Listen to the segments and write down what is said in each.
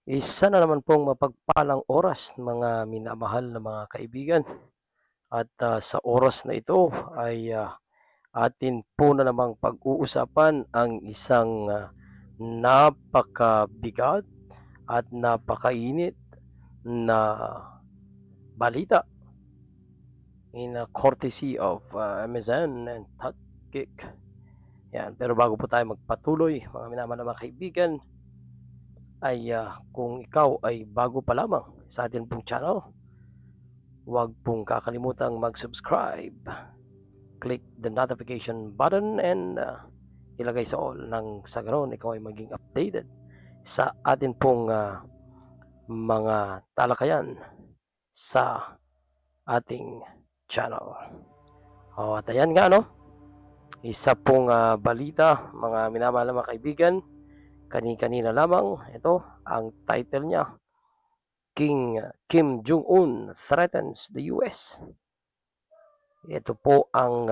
Isa na naman pong mapagpalang oras mga minamahal na mga kaibigan at sa oras na ito ay atin po na namang pag-uusapan ang isang napakabigat at napakainit na balita in courtesy of MSN and TalkGeek. Yan. Pero bago po tayo magpatuloy, mga minamahal na mga kaibigan, ay kung ikaw ay bago pa lamang sa atin pong channel, huwag pong kakalimutang mag-subscribe, click the notification button and ilagay sa all nang sa ganoon ikaw ay maging updated sa atin pong mga talakayan sa ating channel. At ayan nga no, isa pong balita mga minamahal na mga kaibigan, kani-kanina lamang, ito ang title niya, Kim Jong-un threatens the US. Ito po ang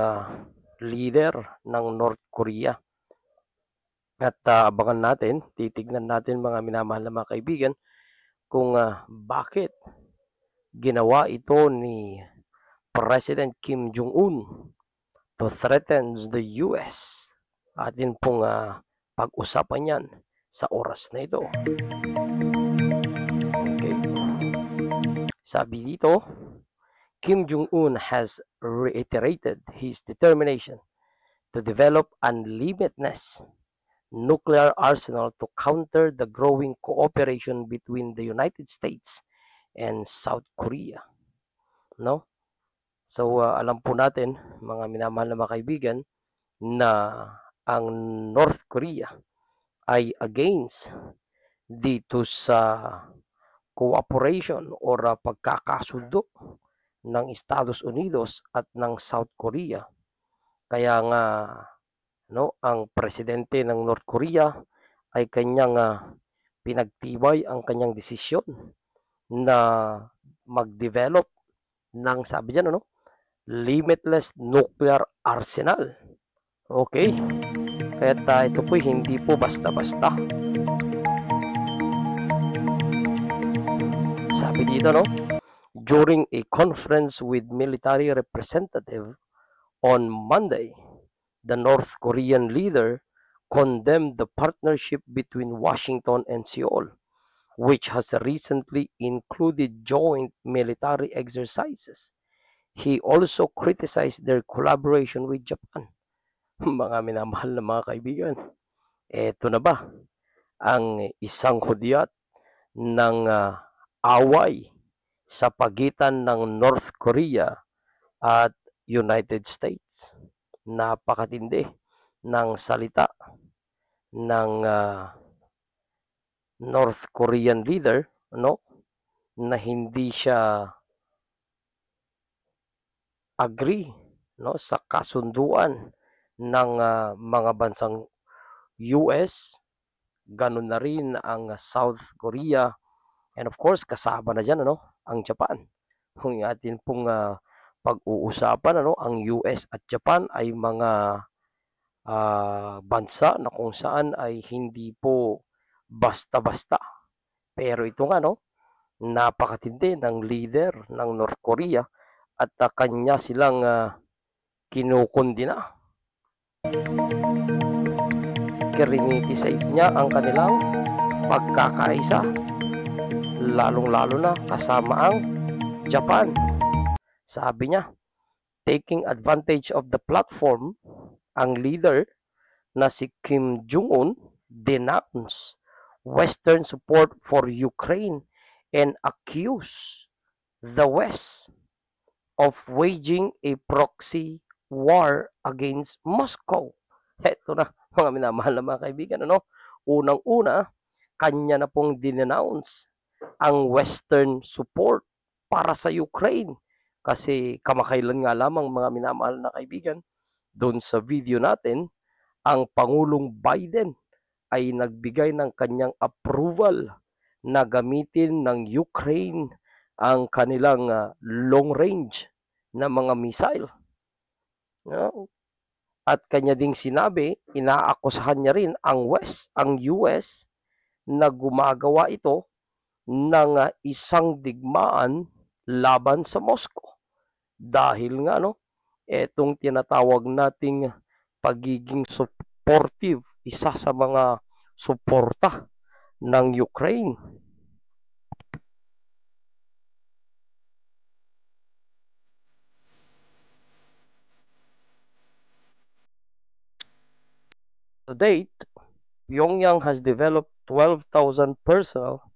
leader ng North Korea. At abangan natin, titignan natin mga minamahal na mga kaibigan kung bakit ginawa ito ni President Kim Jong-un to threaten the US. Atin pong pag-usapan yan sa oras na ito. Okay. Sabi dito, Kim Jong-un has reiterated his determination to develop unlimitedness nuclear arsenal to counter the growing cooperation between the United States and South Korea. No? So alam po natin mga minamahal na mga kaibigan na ang North Korea ay against dito sa cooperation o pagkakasundo ng Estados Unidos at ng South Korea. Kaya nga ang presidente ng North Korea ay kanyang pinagtibay ang kanyang desisyon na mag-develop ng, sabi diyan, limitless nuclear arsenal. Okay? Kaya ito po hindi po basta-basta. Sabi dito, during a conference with military representative on Monday, the North Korean leader condemned the partnership between Washington and Seoul, which has recently included joint military exercises. He also criticized their collaboration with Japan. Mga minamahal na mga kaibigan, eto na ba ang isang hudyat ng away sa pagitan ng North Korea at United States? Napakatindi ng salita ng North Korean leader, na hindi siya agree sa kasunduan ng mga bansang US, ganun na rin ang South Korea, and of course kasama na dyan ang Japan. Kung atin pong pag-uusapan, ang US at Japan ay mga bansa na kung saan ay hindi po basta-basta. Pero ito nga, napakatindi ng leader ng North Korea at kanya silang kinukundina. Kirinitisize niya ang kanilang pagkakaisa, lalong-lalo na kasama ang Japan. Sabi niya, taking advantage of the platform, ang leader na si Kim Jong-un denounced Western support for Ukraine and accused the West of waging a proxy war against Moscow. Ito na mga minamahal na mga kaibigan, unang-una, kanya na pong dinenounce ang Western support para sa Ukraine. Kasi kamakailan nga lamang mga minamahal na kaibigan, doon sa video natin, ang Pangulong Biden ay nagbigay ng kanyang approval na gamitin ng Ukraine ang kanilang long range na mga missile. At kanya ding sinabi, inaakusahan niya rin ang US na gumagawa ito ng isang digmaan laban sa Moscow. Dahil nga etong tinatawag nating pagiging supportive, isa sa mga suporta ng Ukraine. To date, Pyongyang has developed 12,000 personnel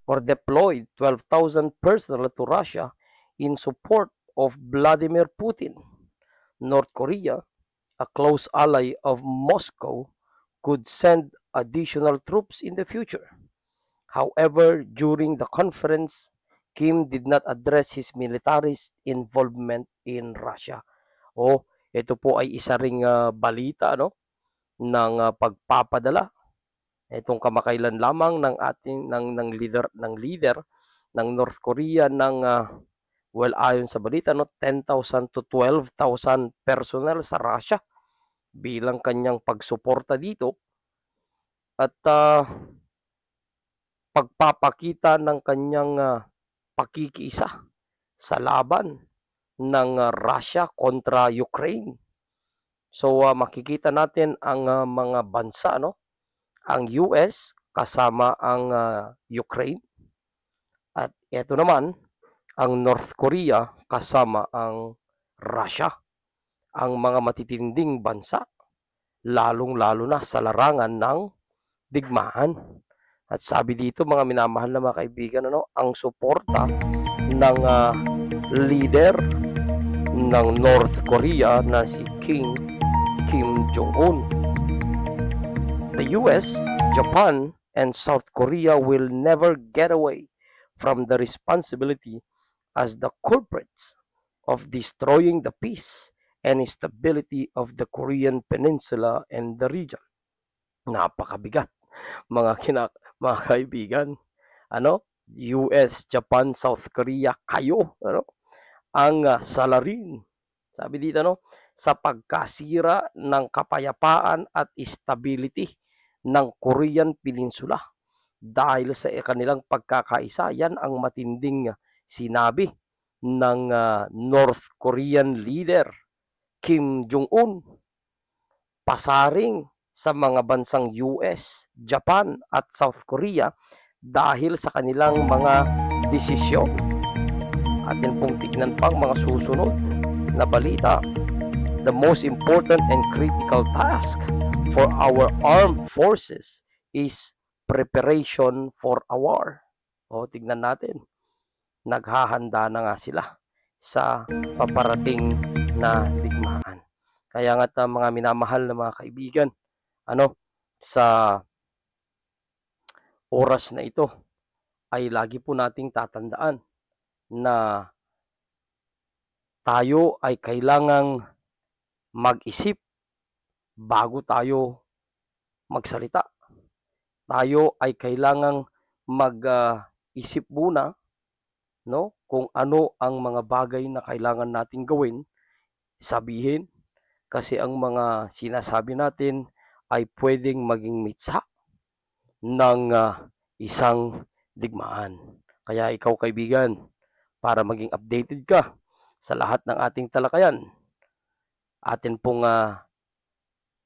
or deployed 12,000 personnel to Russia in support of Vladimir Putin. North Korea, a close ally of Moscow, could send additional troops in the future. However, during the conference, Kim did not address his militarist involvement in Russia. Ito po ay isa ring balita ng pagpapadala itong kamakailan lamang ng ating leader ng North Korea ng ayon sa balita 10,000 to 12,000 personnel sa Russia bilang kanyang pagsuporta dito at pagpapakita ng kanyang pakikiisa sa laban ng Russia kontra Ukraine. So makikita natin ang mga bansa ang US kasama ang Ukraine at ito naman ang North Korea kasama ang Russia, ang mga matitinding bansa lalong-lalo na sa larangan ng digmaan. At sabi dito mga minamahal na mga kaibigan ang suporta ng leader ng North Korea na si Kim Jong-un. The US, Japan, and South Korea will never get away from the responsibility as the culprits of destroying the peace and stability of the Korean Peninsula and the region. Napakabigat mga kaibigan. US, Japan, South Korea, kayo ang salarin. Sabi dito sa pagkasira ng kapayapaan at stability ng Korean Peninsula dahil sa kanilang pagkakaisa. Yan ang matinding sinabi ng North Korean leader Kim Jong-un pasaring sa mga bansang US, Japan at South Korea dahil sa kanilang mga desisyon. Atin pong tignan pang mga susunod na balita. The most important and critical task for our armed forces is preparation for a war. Tignan natin. Naghahanda na nga sila sa paparating na digmaan. Kaya nga mga minamahal na mga kaibigan, sa oras na ito ay lagi po nating tatandaan na tayo ay kailangang mag-isip bago tayo magsalita. Tayo ay kailangang mag-isip muna kung ano ang mga bagay na kailangan nating gawin, sabihin, kasi ang mga sinasabi natin ay pwedeng maging mitsa ng isang digmaan. Kaya ikaw kaibigan, para maging updated ka sa lahat ng ating talakayan, atin pong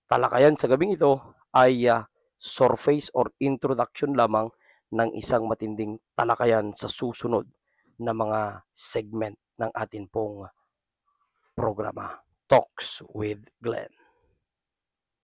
talakayan sa gabing ito ay surface or introduction lamang ng isang matinding talakayan sa susunod na mga segment ng atin pong programa, Talks with Glenn.